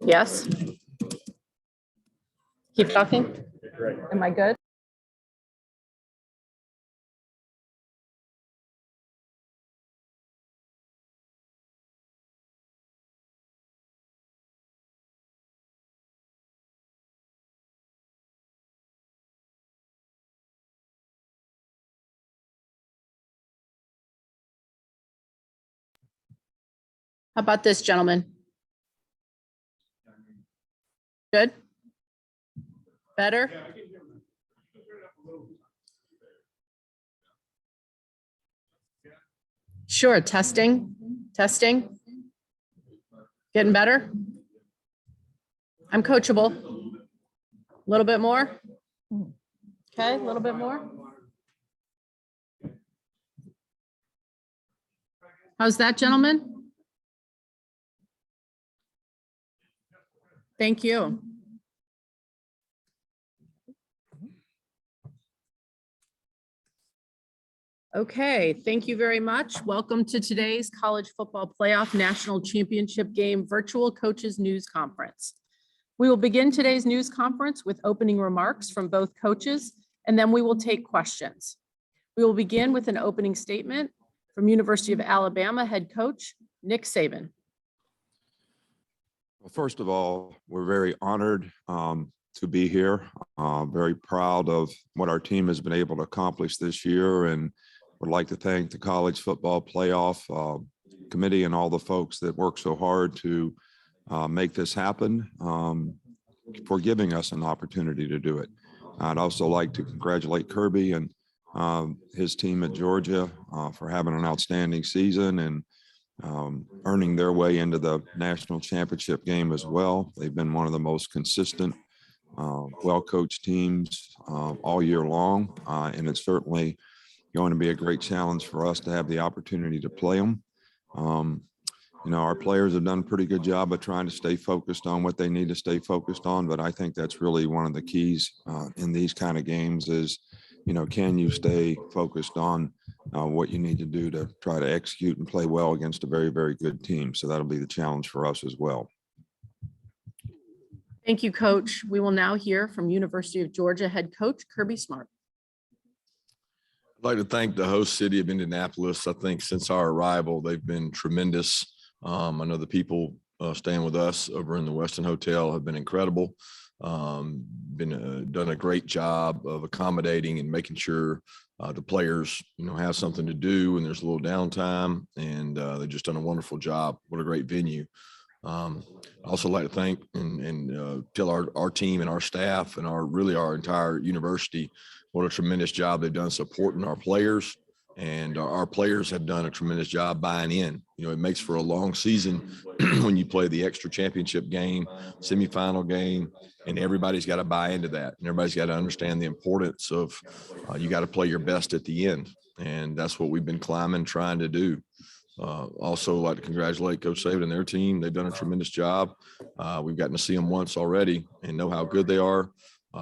Yes. Keep talking. Am I good? How about this, gentlemen? Good? Better? Sure, testing. Getting better? I'm coachable. A little bit more? Okay, a little bit more. How's that, gentlemen? Thank you. Okay, thank you very much. Welcome to today's College Football Playoff National Championship Game Virtual Coaches News Conference. We will begin today's news conference with opening remarks from both coaches, and then we will take questions. We will begin with an opening statement from University of Alabama head coach Nick Saban. Well, first of all, we're very honored to be here. Very proud of what our team has been able to accomplish this year, and would like to thank the College Football Playoff Committee and all the folks that work so hard to make this happen, for giving us an opportunity to do it. I'd also like to congratulate Kirby and his team at Georgia for having an outstanding season and earning their way into the national championship game as well. They've been one of the most consistent, well-coached teams all year long, and it's certainly going to be a great challenge for us to have the opportunity to play them. Our players have done a pretty good job of trying to stay focused on what they need to stay focused on, but I think that's really one of the keys in these kind of games is, can you stay focused on what you need to do to try to execute and play well against a very, very good team. So that'll be the challenge for us as well. Thank you, Coach. We will now hear from University of Georgia head coach Kirby Smart. I'd like to thank the host city of Indianapolis. I think since our arrival, they've been tremendous. I know the people staying with us over in the Westin Hotel have been incredible. Done a great job of accommodating and making sure the players, have something to do when there's a little downtime, and they've just done a wonderful job. What a great venue. I also like to thank and tell our team and our staff and our entire university what a tremendous job they've done supporting our players, and our players have done a tremendous job buying in. It makes for a long season when you play the extra championship game, semifinal game, and everybody's got to buy into that. And everybody's got to understand the importance of you got to play your best at the end. And that's what we've been trying to do. Also like to congratulate Coach Saban and their team. They've done a tremendous job. We've gotten to see them once already and know how good they are.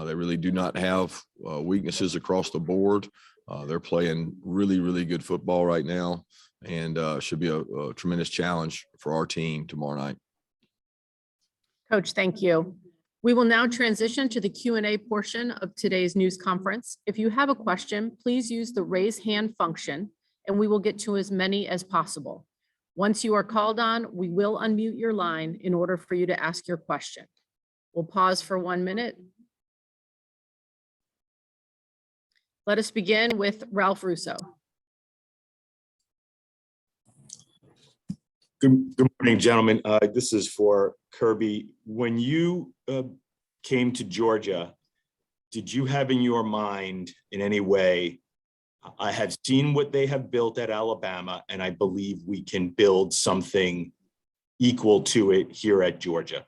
They really do not have weaknesses across the board. They're playing really, really good football right now, and should be a tremendous challenge for our team tomorrow night. Coach, thank you. We will now transition to the Q&A portion of today's news conference. If you have a question, please use the raise hand function, and we will get to as many as possible. Once you are called on, we will unmute your line in order for you to ask your question. We'll pause for 1 minute. Let us begin with Ralph Russo. Good morning, gentlemen. This is for Kirby. When you came to Georgia, did you have in your mind in any way, I have seen what they have built at Alabama, and I believe we can build something equal to it here at Georgia?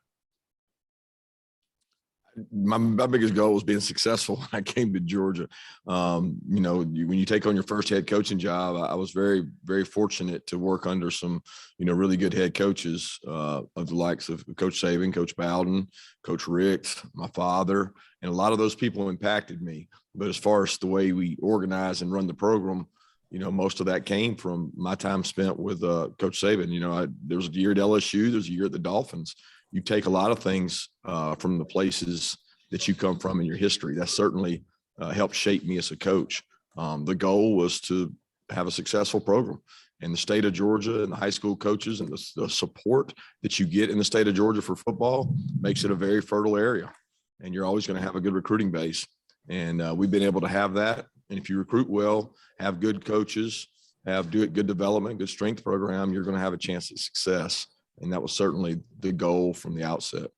My biggest goal was being successful when I came to Georgia. When you take on your first head coaching job, I was very, very fortunate to work under some, really good head coaches of the likes of Coach Saban, Coach Bowden, Coach Ricks, my father, and a lot of those people impacted me. But as far as the way we organize and run the program, most of that came from my time spent with Coach Saban. There was a year at LSU, there's a year at the Dolphins. You take a lot of things from the places that you come from in your history. That certainly helped shape me as a coach. The goal was to have a successful program. And the state of Georgia and the high school coaches and the support that you get in the state of Georgia for football makes it a very fertile area. And you're always going to have a good recruiting base. And we've been able to have that. And if you recruit well, have good coaches, good development, good strength program, you're going to have a chance at success. And that was certainly the goal from the outset.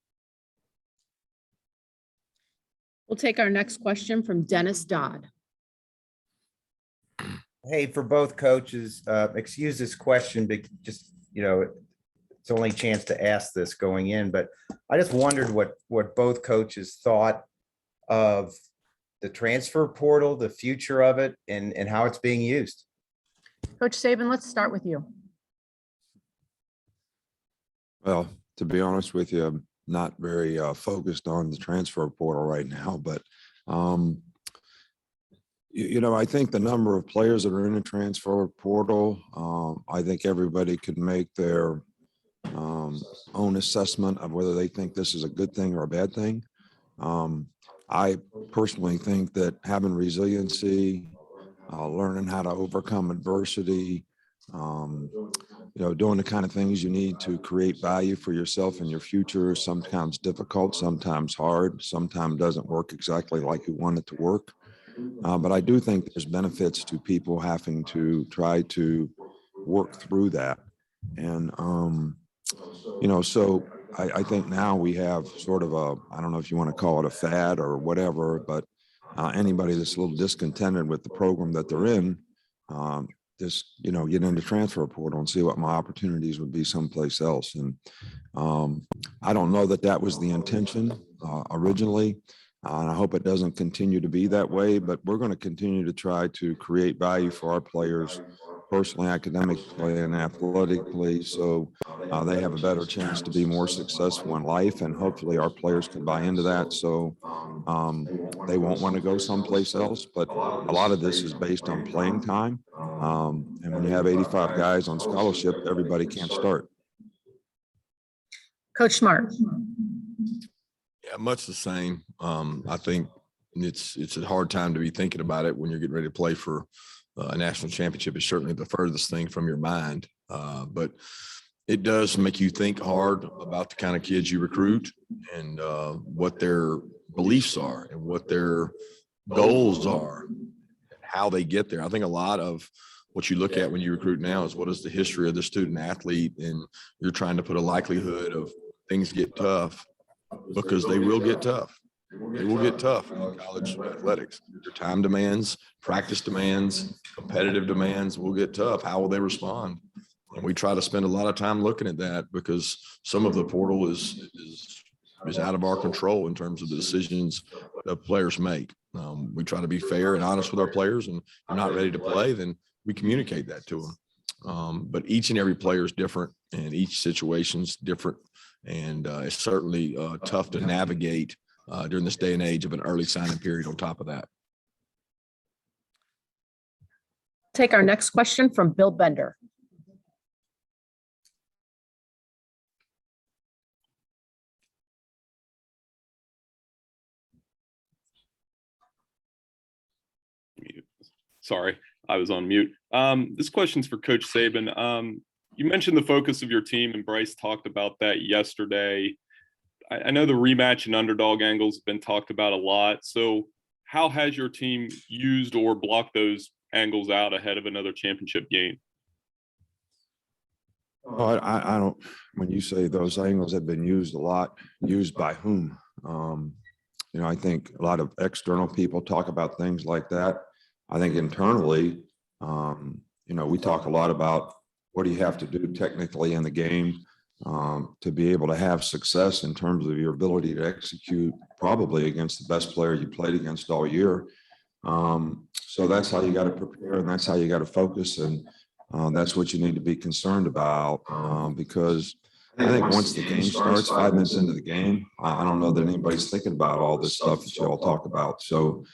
We'll take our next question from Dennis Dodd. Hey, for both coaches, excuse this question, but just, it's only chance to ask this going in, but I just wondered what both coaches thought of the transfer portal, the future of it, and how it's being used. Coach Saban, let's start with you. Well, to be honest with you, I'm not very focused on the transfer portal right now, but I think the number of players that are in the transfer portal, I think everybody could make their own assessment of whether they think this is a good thing or a bad thing. I personally think that having resiliency, learning how to overcome adversity, doing the kind of things you need to create value for yourself and your future, sometimes difficult, sometimes hard, sometimes doesn't work exactly like you want it to work. But I do think there's benefits to people having to try to work through that. And, so I think now we have sort of I don't know if you want to call it a fad or whatever, but anybody that's a little discontented with the program that they're in, just, get into transfer portal and see what my opportunities would be someplace else. And I don't know that was the intention originally. And I hope it doesn't continue to be that way, but we're going to continue to try to create value for our players, personally, academically, and athletically, so they have a better chance to be more successful in life. And hopefully our players can buy into that, so they won't want to go someplace else. But a lot of this is based on playing time. And when you have 85 guys on scholarship, everybody can't start. Coach Smart. Yeah, much the same. I think it's a hard time to be thinking about it when you're getting ready to play for a national championship. Is certainly the furthest thing from your mind, but it does make you think hard about the kind of kids you recruit and what their beliefs are and what their goals are and how they get there. I think a lot of what you look at when you recruit now is what is the history of the student athlete, and you're trying to put a likelihood of things get tough, because they will get tough. They will get tough in college athletics. Their time demands, practice demands, competitive demands will get tough. How will they respond? And we try to spend a lot of time looking at that, because some of the portal is out of our control in terms of the decisions that players make. We try to be fair and honest with our players, and if they're not ready to play, then we communicate that to them. But each and every player is different, and each situation's different. And it's certainly tough to navigate during this day and age of an early signing period on top of that. Take our next question from Bill Bender. Sorry, I was on mute. This question's for Coach Saban. You mentioned the focus of your team, and Bryce talked about that yesterday. I know the rematch and underdog angles have been talked about a lot. So how has your team used or blocked those angles out ahead of another championship game? Oh, I don't, when you say those angles have been used a lot, used by whom? I think a lot of external people talk about things like that. I think internally, we talk a lot about what do you have to do technically in the game to be able to have success in terms of your ability to execute probably against the best player you played against all year. So that's how you got to prepare, and that's how you got to focus. And that's what you need to be concerned about, because I think once the game starts, 5 minutes into the game, I don't know that anybody's thinking about all this stuff that you all talk about. So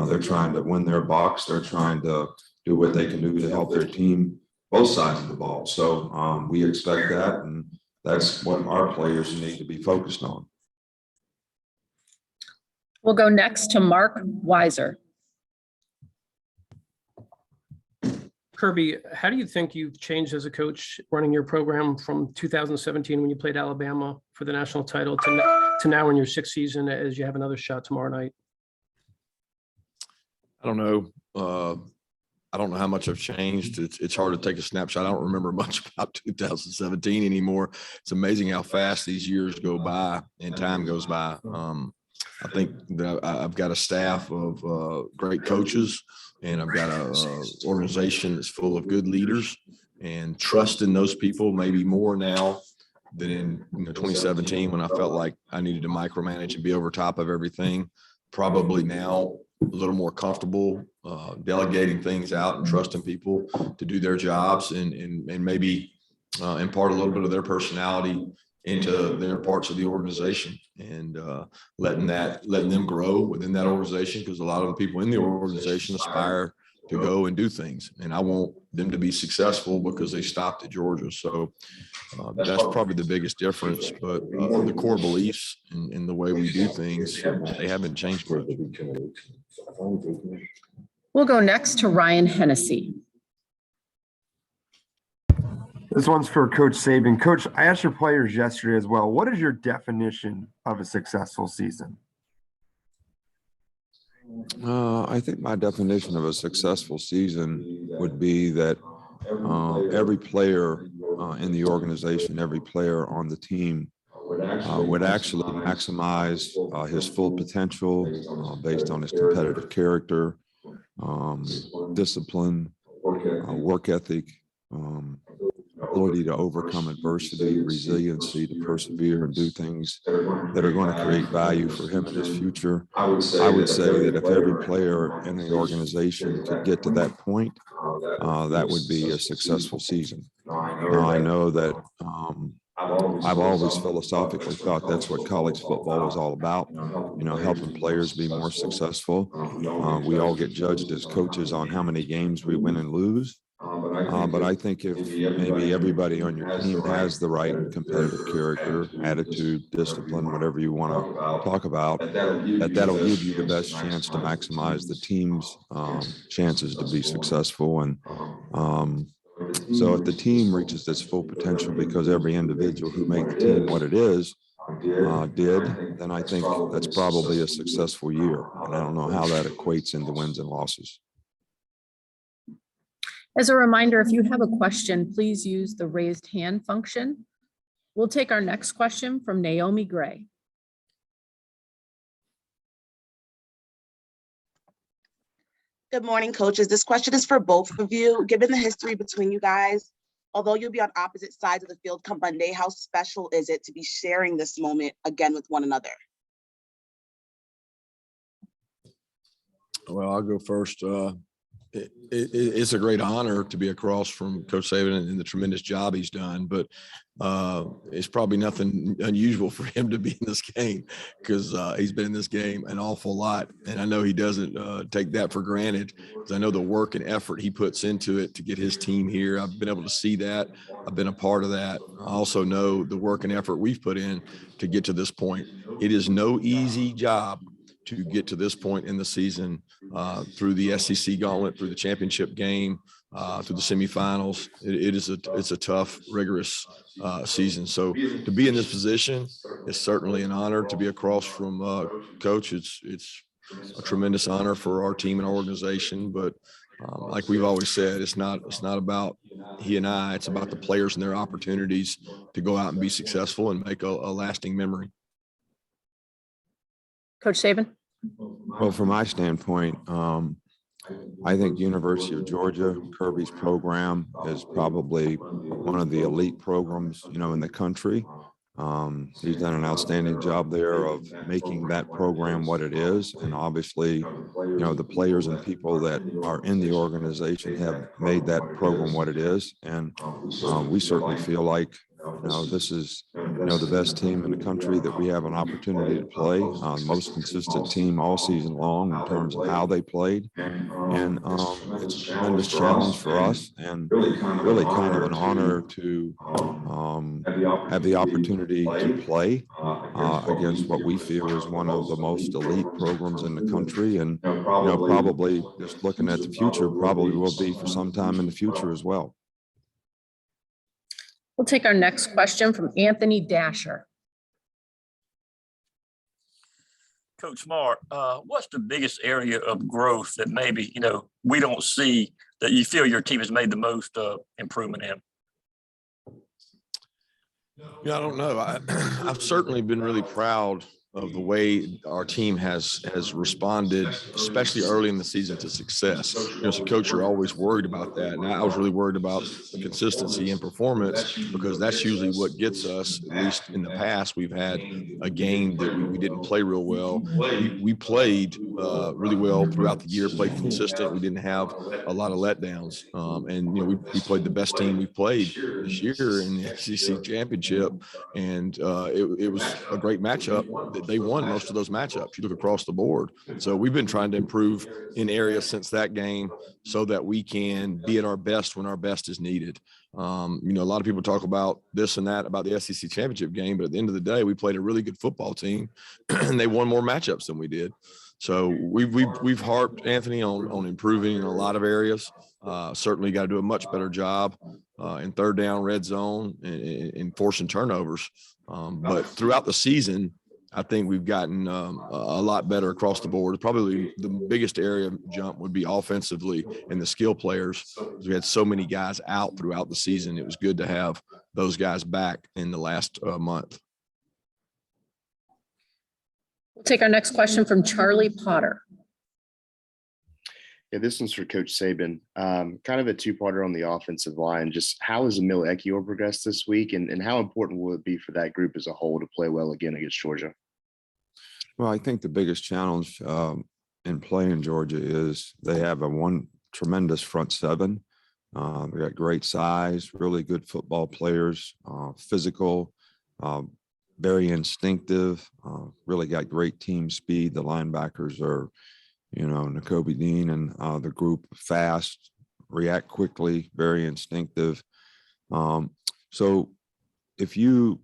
they're trying to win their box. They're trying to do what they can do to help their team, both sides of the ball. So we expect that, and that's what our players need to be focused on. We'll go next to Mark Weiser. Kirby, how do you think you've changed as a coach running your program from 2017 when you played Alabama for the national title to now in your sixth season as you have another shot tomorrow night? I don't know. I don't know how much I've changed. It's hard to take a snapshot. I don't remember much about 2017 anymore. It's amazing how fast these years go by and time goes by. I think that I've got a staff of great coaches, and I've got a organization that's full of good leaders, and trust in those people maybe more now than in 2017 when I felt like I needed to micromanage and be over top of everything. Probably now a little more comfortable delegating things out and trusting people to do their jobs, and maybe impart a little bit of their personality into their parts of the organization, and letting them grow within that organization, because a lot of the people in the organization aspire to go and do things, and I want them to be successful because they stopped at Georgia. So that's probably the biggest difference. But the core beliefs and the way we do things, they haven't changed much. We'll go next to Ryan Hennessy. This one's for Coach Saban. Coach, I asked your players yesterday as well. What is your definition of a successful season? I think my definition of a successful season would be that every player in the organization, every player on the team would actually maximize his full potential based on his competitive character, discipline, work ethic, ability to overcome adversity, resiliency, to persevere and do things that are going to create value for him in his future. I would say that if every player in the organization could get to that point, that would be a successful season. Now, I know that I've always philosophically thought that's what college football is all about, helping players be more successful. We all get judged as coaches on how many games we win and lose. But I think if maybe everybody on your team has the right competitive character, attitude, discipline, whatever you want to talk about, that'll give you the best chance to maximize the team's chances to be successful. And so if the team reaches its full potential because every individual who made the team what it is did, then I think that's probably a successful year. And I don't know how that equates into wins and losses. As a reminder, if you have a question, please use the raised hand function. We'll take our next question from Naomi Gray. Good morning, coaches. This question is for both of you. Given the history between you guys, although you'll be on opposite sides of the field come Monday, how special is it to be sharing this moment again with one another? Well, I'll go first. It's a great honor to be across from Coach Saban and the tremendous job he's done, but it's probably nothing unusual for him to be in this game, because he's been in this game an awful lot. And I know he doesn't take that for granted, because I know the work and effort he puts into it to get his team here. I've been able to see that. I've been a part of that. I also know the work and effort we've put in to get to this point. It is no easy job to get to this point in the season, through the SEC gauntlet, through the championship game, through the semifinals. It's a tough, rigorous season. So to be in this position is certainly an honor. To be across from Coach, it's a tremendous honor for our team and our organization. But like we've always said, it's not about he and I. It's about the players and their opportunities to go out and be successful and make a lasting memory. Coach Saban. Well, from my standpoint, I think University of Georgia, Kirby's program is probably one of the elite programs, in the country. He's done an outstanding job there of making that program what it is. And obviously, the players and people that are in the organization have made that program what it is. And we certainly feel like, this is, the best team in the country that we have an opportunity to play. Most consistent team all season long in terms of how they played. And it's a tremendous challenge for us and really kind of an honor to have the opportunity to play against what we feel is one of the most elite programs in the country. And, probably just looking at the future, probably will be for some time in the future as well. We'll take our next question from Anthony Dasher. Coach Mark, what's the biggest area of growth that maybe, we don't see that you feel your team has made the most improvement in? Yeah, I don't know. I've certainly been really proud of the way our team has responded, especially early in the season, to success. As a coach, you're always worried about that. And I was really worried about the consistency and performance, because that's usually what gets us, at least in the past. We've had a game that we didn't play real well. We played really well throughout the year, played consistent. We didn't have a lot of letdowns. And, we played the best team we played this year in the SEC championship. And it was a great matchup. They won most of those matchups. You look across the board. So we've been trying to improve in areas since that game so that we can be at our best when our best is needed. A lot of people talk about this and that about the SEC championship game, but at the end of the day, we played a really good football team and they won more matchups than we did. So we've harped, Anthony, on improving in a lot of areas. Certainly got to do a much better job in third down, red zone, and forcing turnovers. But throughout the season, I think we've gotten a lot better across the board. Probably the biggest area of jump would be offensively and the skill players. We had so many guys out throughout the season. It was good to have those guys back in the last month. We'll take our next question from Charlie Potter. Yeah, this one's for Coach Saban. Kind of a two-parter on the offensive line. Just how has Emil Ekiyor progressed this week, and how important will it be for that group as a whole to play well again against Georgia? Well, I think the biggest challenge in playing Georgia is they have one tremendous front seven. They got great size, really good football players, physical, very instinctive, really got great team speed. The linebackers are, Nakobe Dean and the group fast, react quickly, very instinctive. So if you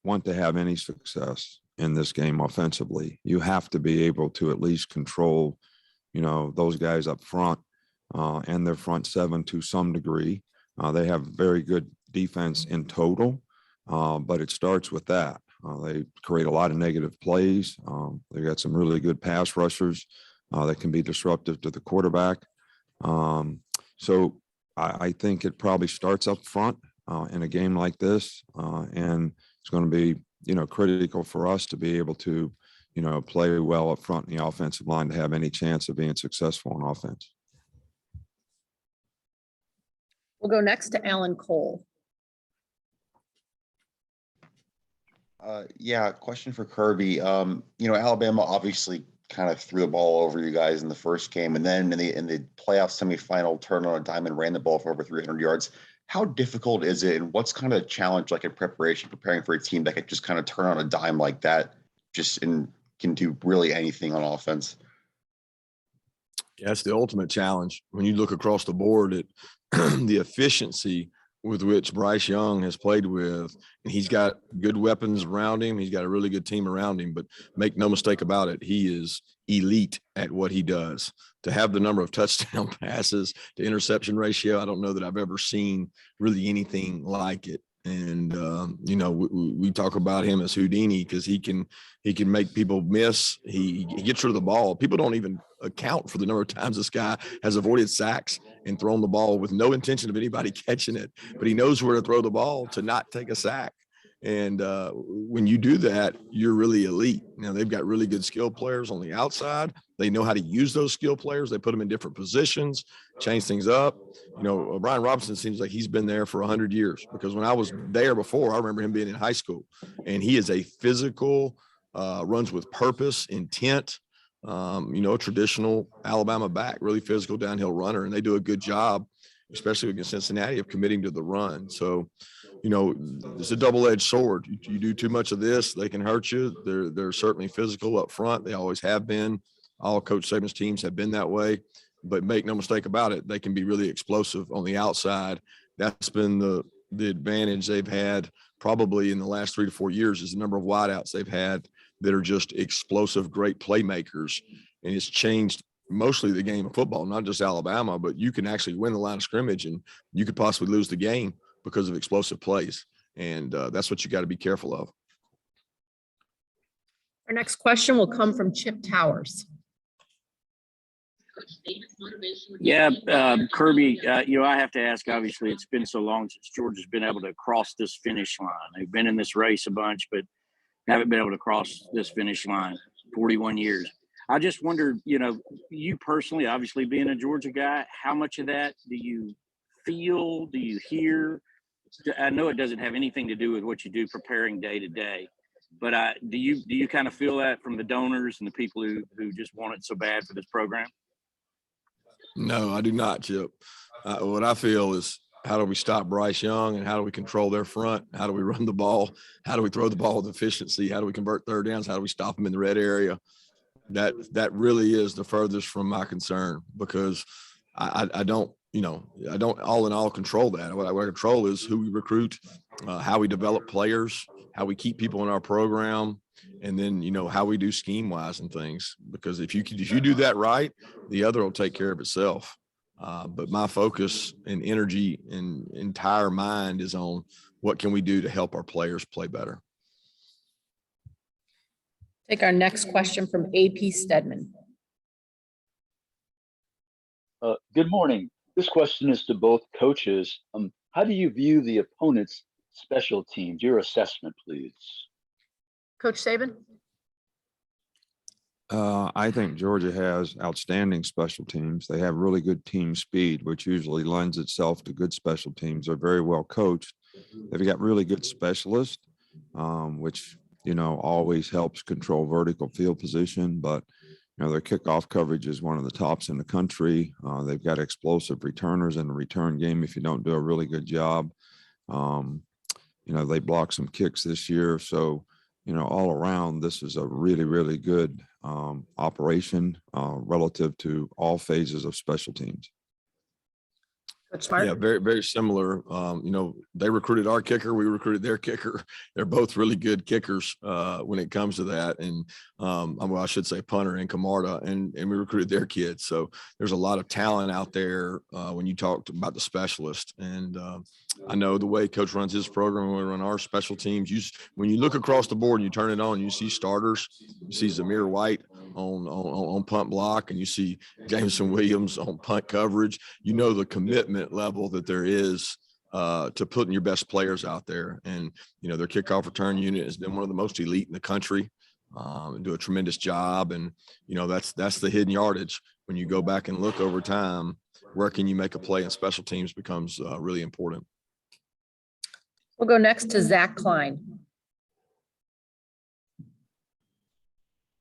want to have any success in this game offensively, you have to be able to at least control, those guys up front and their front seven to some degree. They have very good defense in total, but it starts with that. They create a lot of negative plays. They got some really good pass rushers that can be disruptive to the quarterback. So I think it probably starts up front in a game like this, and it's going to be critical for us to be able to, play well up front in the offensive line to have any chance of being successful on offense. We'll go next to Alan Cole. Question for Kirby. Alabama obviously kind of threw the ball over you guys in the first game, and then in the playoff semifinal, turned on a dime and ran the ball for over 300 yards. How difficult is it, and what's kind of a challenge like in preparation, preparing for a team that could just kind of turn on a dime like that, and can do really anything on offense? Yeah, it's the ultimate challenge. When you look across the board at the efficiency with which Bryce Young has played with, and he's got good weapons around him. He's got a really good team around him, but make no mistake about it, he is elite at what he does. To have the number of touchdown passes to interception ratio, I don't know that I've ever seen really anything like it. And, we talk about him as Houdini because he can make people miss. He gets rid of the ball. People don't even account for the number of times this guy has avoided sacks and thrown the ball with no intention of anybody catching it, but he knows where to throw the ball to not take a sack. And when you do that, you're really elite. Now they've got really good skill players on the outside. They know how to use those skill players. They put them in different positions, change things up. You know, Brian Robinson seems like he's been there for 100 years, because when I was there before, I remember him being in high school, and he is a physical, runs with purpose, intent, you know, traditional Alabama back, really physical downhill runner. And they do a good job, especially against Cincinnati, of committing to the run. So, you know, it's a double-edged sword. You do too much of this, they can hurt you. They're certainly physical up front. They always have been. All Coach Saban's teams have been that way. But make no mistake about it, they can be really explosive on the outside. That's been the advantage they've had probably in the last 3 to 4 years, is the number of wideouts they've had that are just explosive, great playmakers. And it's changed mostly the game of football, not just Alabama, but you can actually win the line of scrimmage and you could possibly lose the game because of explosive plays. And that's what you got to be careful of. Our next question will come from Chip Towers. Yeah, Kirby, you know, I have to ask, obviously, it's been so long since Georgia's been able to cross this finish line. They've been in this race a bunch, but haven't been able to cross this finish line, 41 years. I just wondered, you know, you personally, obviously being a Georgia guy, how much of that do you feel, do you hear? I know it doesn't have anything to do with what you do preparing day to day, but do you kind of feel that from the donors and the people who just want it so bad for this program? No, I do not, Chip. What I feel is, how do we stop Bryce Young, and how do we control their front? How do we run the ball? How do we throw the ball with efficiency? How do we convert third downs? How do we stop them in the red area? That really is the furthest from my concern, because I don't, you know, I don't all in all control that. What I control is who we recruit, how we develop players, how we keep people in our program, and then, you know, how we do scheme wise and things. Because if you do that right, the other will take care of itself. But my focus and energy and entire mind is on what can we do to help our players play better. Take our next question from AP Stedman. Good morning. This question is to both coaches. How do you view the opponent's special teams? Your assessment, please. Coach Saban? I think Georgia has outstanding special teams. They have really good team speed, which usually lends itself to good special teams. They're very well coached. They've got really good specialists, which, you know, always helps control vertical field position. But, you know, their kickoff coverage is one of the tops in the country. They've got explosive returners in the return game if you don't do a really good job. You know, they blocked some kicks this year. So, you know, all around, this is a really, really good operation relative to all phases of special teams. Yeah, very, very similar. You know, they recruited our kicker. We recruited their kicker. They're both really good kickers when it comes to that. And well, I should say punter and Camarda, and we recruited their kids. So there's a lot of talent out there when you talk about the specialist. And I know the way Coach runs his program, when we run our special teams, when you look across the board and you turn it on, you see starters, you see Zamir White on punt block, and you see Jameson Williams on punt coverage. You know the commitment level that there is to putting your best players out there. And, you know, their kickoff return unit has been one of the most elite in the country, and do a tremendous job. And, you know, that's the hidden yardage. When you go back and look over time, where can you make a play in special teams becomes really important. We'll go next to Zach Klein.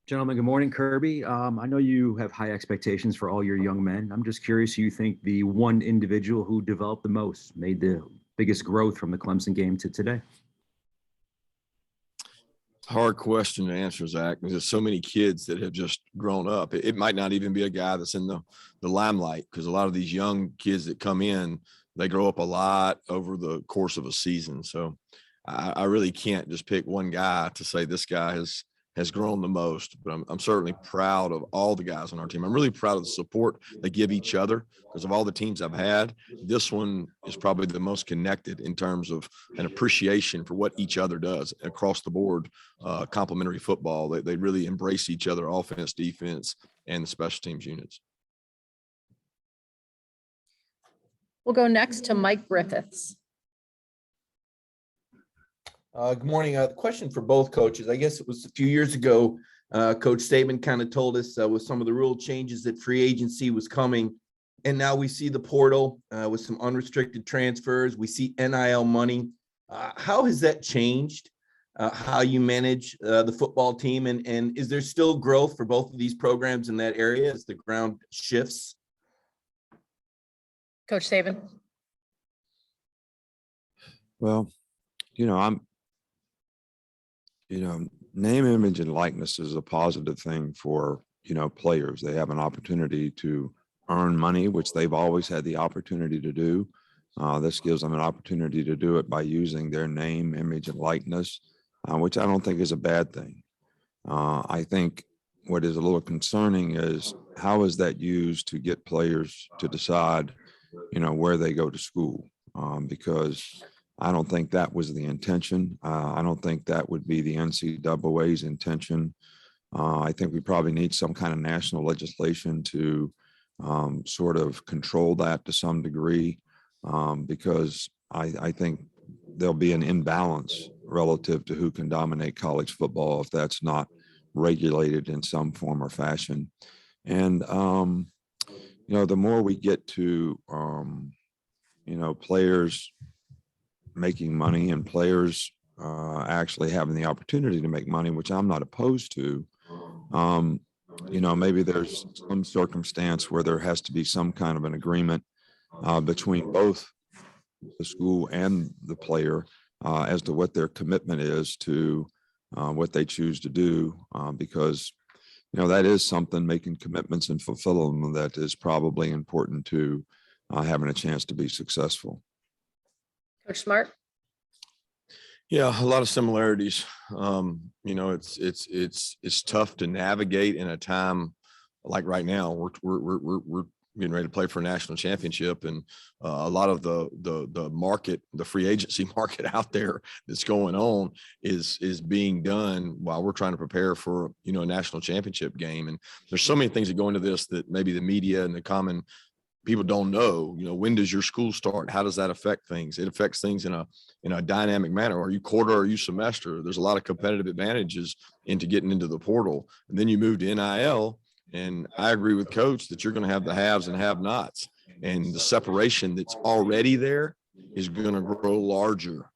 Gentlemen, good morning, Kirby. I know you have high expectations for all your young men. I'm just curious, who you think the one individual who developed the most, made the biggest growth from the Clemson game to today? Hard question to answer, Zach, because there's so many kids that have just grown up. It might not even be a guy that's in the limelight, because a lot of these young kids that come in, they grow up a lot over the course of a season. So I really can't just pick one guy to say this guy has grown the most, but I'm certainly proud of all the guys on our team. I'm really proud of the support they give each other, because of all the teams I've had, this one is probably the most connected in terms of an appreciation for what each other does across the board. Complementary football, they really embrace each other, offense, defense, and the special teams units. We'll go next to Mike Griffiths. Good morning. Question for both coaches. I guess it was a few years ago, Coach Saban kind of told us with some of the rule changes that free agency was coming. And now we see the portal with some unrestricted transfers. We see NIL money. How has that changed how you manage the football team? And is there still growth for both of these programs in that area as the ground shifts? Coach Saban. Well, name, image, and likeness is a positive thing for, players. They have an opportunity to earn money, which they've always had the opportunity to do. This gives them an opportunity to do it by using their name, image, and likeness, which I don't think is a bad thing. I think what is a little concerning is how is that used to get players to decide, where they go to school, because I don't think that was the intention. I don't think that would be the NCAA's intention. I think we probably need some kind of national legislation to sort of control that to some degree, because I think there'll be an imbalance relative to who can dominate college football if that's not regulated in some form or fashion. And, the more we get to, players making money and players actually having the opportunity to make money, which I'm not opposed to, maybe there's some circumstance where there has to be some kind of an agreement between both the school and the player as to what their commitment is to what they choose to do, because that is something, making commitments and fulfilling them, that is probably important to having a chance to be successful. Coach Smart. Yeah, a lot of similarities. It's tough to navigate in a time like right now. We're getting ready to play for a national championship, and a lot of the market, the free agency market out there that's going on is being done while we're trying to prepare for a national championship game. And there's so many things that go into this that maybe the media and the common people don't know. When does your school start? How does that affect things? It affects things in a dynamic manner. Are you quarter? Or are you semester? There's a lot of competitive advantages into getting into the portal, and then you move to NIL. And I agree with Coach that you're going to have the haves and have-nots, and the separation that's already there is going to grow larger.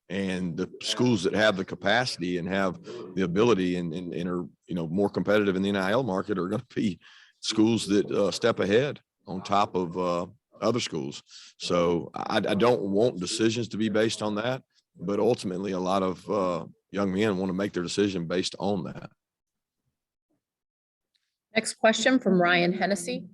And the schools that have the capacity and have the ability and are more competitive in the NIL market are going to be schools that step ahead on top of other schools. So I don't want decisions to be based on that, but ultimately a lot of young men want to make their decision based on that. Next question from Ryan Hennessy.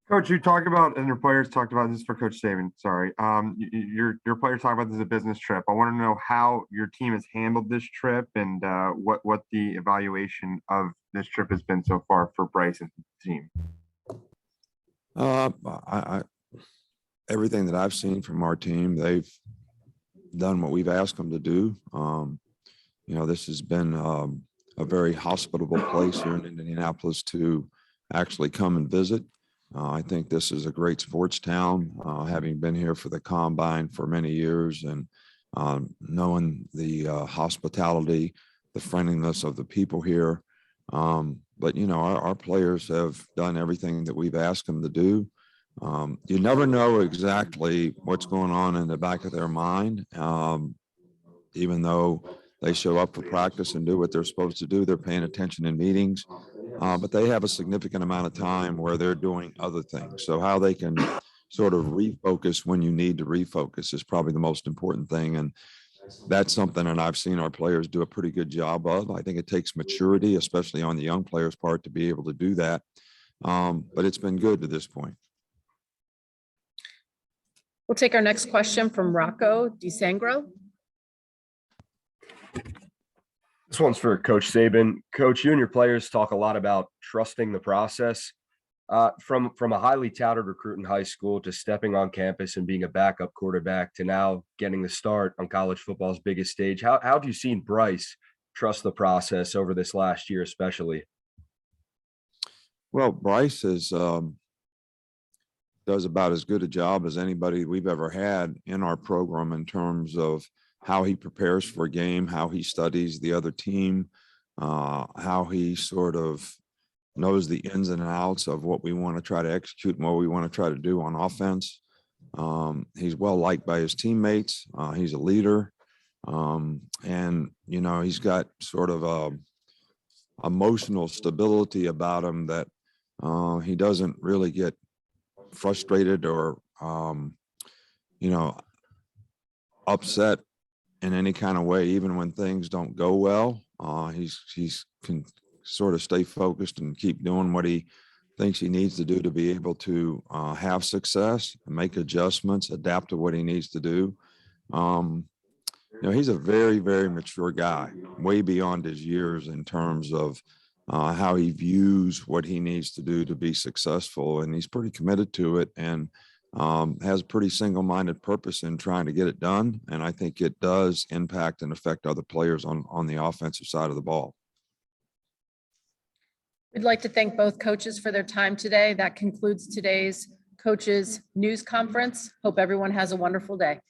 Coach, you talked about, and your players talked about this for Coach Saban. Sorry. Your players talk about this as a business trip. I want to know how your team has handled this trip and what the evaluation of this trip has been so far for Bryce and the team. Everything that I've seen from our team, they've done what we've asked them to do. This has been a very hospitable place here in Indianapolis to actually come and visit. I think this is a great sports town, having been here for the Combine for many years and knowing the hospitality, the friendliness of the people here. But, our players have done everything that we've asked them to do. You never know exactly what's going on in the back of their mind. Even though they show up for practice and do what they're supposed to do, they're paying attention in meetings. But they have a significant amount of time where they're doing other things. So how they can sort of refocus when you need to refocus is probably the most important thing. And that's something that I've seen our players do a pretty good job of. I think it takes maturity, especially on the young players' part, to be able to do that. But it's been good to this point. We'll take our next question from Rocco DiSangro. This one's for Coach Saban. Coach, you and your players talk a lot about trusting the process. From a highly touted recruit in high school to stepping on campus and being a backup quarterback to now getting the start on college football's biggest stage, how have you seen Bryce trust the process over this last year, especially? Well, Bryce is, does about as good a job as anybody we've ever had in our program in terms of how he prepares for a game, how he studies the other team, how he sort of knows the ins and outs of what we want to try to execute and what we want to try to do on offense. He's well liked by his teammates. He's a leader. And, you know, he's got sort of a emotional stability about him that he doesn't really get frustrated or, you know, upset in any kind of way, even when things don't go well. He's can sort of stay focused and keep doing what he thinks he needs to do to be able to have success, make adjustments, adapt to what he needs to do. You know, he's a very, very mature guy, way beyond his years in terms of how he views what he needs to do to be successful. And he's pretty committed to it and has a pretty single-minded purpose in trying to get it done. And I think it does impact and affect other players on the offensive side of the ball. We'd like to thank both coaches for their time today. That concludes today's coaches news conference. Hope everyone has a wonderful day.